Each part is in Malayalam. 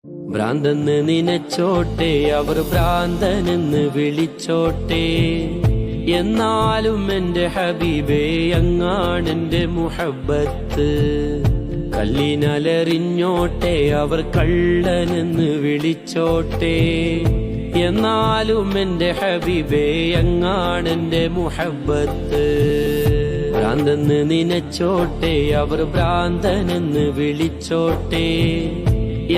ഭ്രാന്തെന്ന് നിനച്ചോട്ടെ, അവർ ഭ്രാന്തനെന്ന് വിളിച്ചോട്ടെ, എന്നാലും എന്റെ ഹബീബേ അങ്ങാണെന്റെ മുഹബ്ബത്ത്. കല്ലിനലറിഞ്ഞോട്ടെ, അവർ കള്ളനെന്ന് വിളിച്ചോട്ടെ, എന്നാലും എന്റെ ഹബീബേ അങ്ങാണെന്റെ മുഹബ്ബത്ത്. ഭ്രാന്തെന്ന് നിനച്ചോട്ടെ, അവർ ഭ്രാന്തനെന്ന് വിളിച്ചോട്ടെ,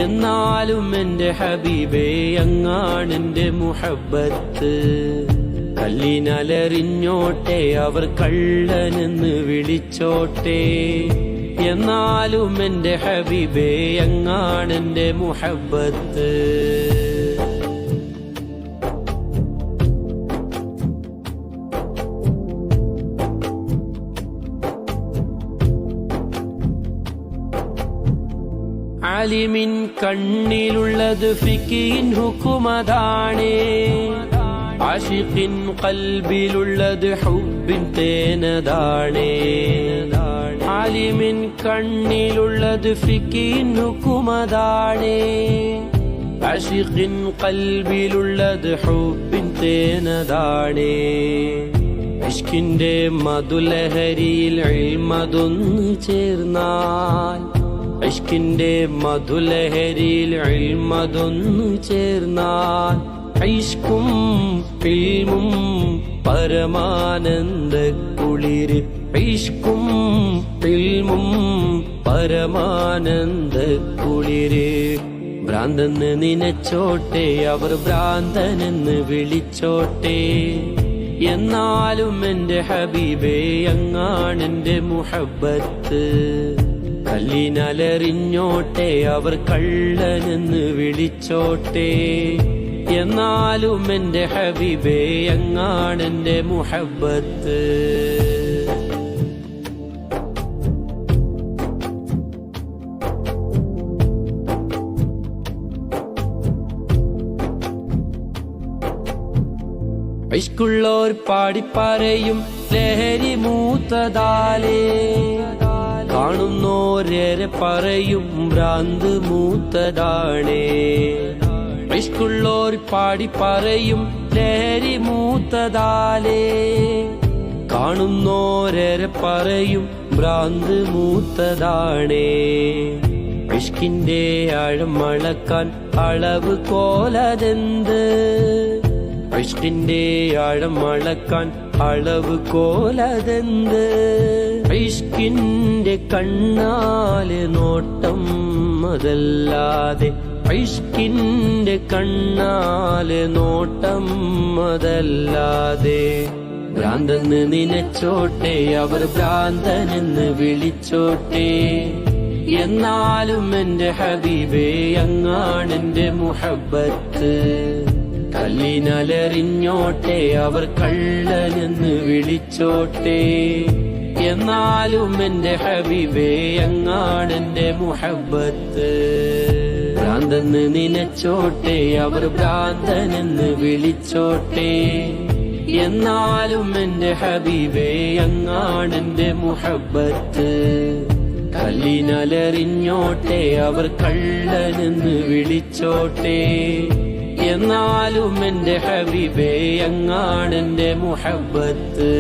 എന്നാലും എന്റെ ഹബീബേ അങ്ങാണെന്റെ മുഹബ്ബത്ത്. കല്ലിനലറിഞ്ഞോട്ടെ, അവർ കള്ളനെന്ന് വിളിച്ചോട്ടെ, എന്നാലും എന്റെ ഹബീബേ അങ്ങാണെന്റെ മുഹബ്ബത്ത്. ആലിമിൻ കണ്ണിലുള്ളത് ഫിഖിൻ ഹുക്കുമതാണേ, ആശിഖിൻ ഖൽബിലുള്ളത് ഹുബ്ബിൻ തേനതാണേ. ആലിമിൻ കണ്ണിലുള്ളത് ഫിഖിൻ ഹുക്കുമതാണേ, ആശിഖിൻ ഖൽബിലുള്ളത് ഹുബ്ബിൻ തേനതാണേ. ഇഷ്കിന്റെ മധുലഹരിയിൽ ഇൽമതൊന്നു ചേർന്നാൽ, ഇഷ്കിന്റെ മധുലഹരിയിൽ ഇൽമതൊന്നു ചേർന്നാൽ, ഇഷ്കും ഇൽമും പരമാനന്ദ കുളിര്, ഇഷ്കും ഇൽമും പരമാനന്ദ കുളിര്. ഭ്രാന്തെന്ന് നിനച്ചോട്ടെ, അവർ ഭ്രാന്തനെന്ന് വിളിച്ചോട്ടെ, എന്നാലും എന്റെ ഹബീബേ അങ്ങാണെന്റെ മുഹബ്ബത്ത്. കല്ലിനലറിഞ്ഞോട്ടെ, അവർ കള്ളനെന്ന് വിളിച്ചോട്ടെ, എന്നാലും എന്റെ ഹബീബേ അങ്ങാണെന്റെ മുഹബ്ബത്ത്. ഇഷ്കുള്ളോർ പാടിപ്പറയും ലഹരി മൂത്തതാലേ, കാണുന്നോരേറെ പറയും ഭ്രാന്ത് മൂത്തതാണേ. ഇഷ്കുള്ളോർ പാടിപ്പറയും ലഹരി മൂത്തതാലേ, കാണുന്നോരേറെ പറയും ഭ്രാന്ത് മൂത്തതാണേ. ഇഷ്കിന്റെ ആഴം അളക്കാൻ അളവ് കോലതെന്ത്, ഇഷ്കിന്റെ ആഴം അളക്കാൻ അളവ് കോലതെന്ത്. ഇഷ്കിന്റെ കണ്ണാലെ നോട്ടം അതല്ലാതെ, ഇഷ്കിന്റെ കണ്ണാലെ നോട്ടം അതല്ലാതെ. ഭ്രാന്തെന്ന് നിനച്ചോട്ടെ, അവർ ഭ്രാന്തനെന്ന് വിളിച്ചോട്ടെ, എന്നാലും എന്റെ ഹബീബേ അങ്ങാണെന്റെ മുഹബ്ബത്ത്. കല്ലിനലറിഞ്ഞോട്ടെ, അവർ കള്ളനെന്ന് വിളിച്ചോട്ടെ, എന്നാലും എന്റെ ഹബീബേ അങ്ങാണെന്റെ മുഹബ്ബത്ത്. ഭ്രാന്തെന്ന് നിനച്ചോട്ടെ, അവർ ഭ്രാന്തനെന്ന് വിളിച്ചോട്ടെ, എന്നാലും എന്റെ ഹബീബേ അങ്ങാണെന്റെ മുഹബ്ബത്ത്. കല്ലിനലറിഞ്ഞോട്ടെ, അവർ കള്ളനെന്ന് വിളിച്ചോട്ടെ, എന്നാലും എന്റെ ഹബീബേ അങ്ങാണെന്റെ മുഹബ്ബത്ത്.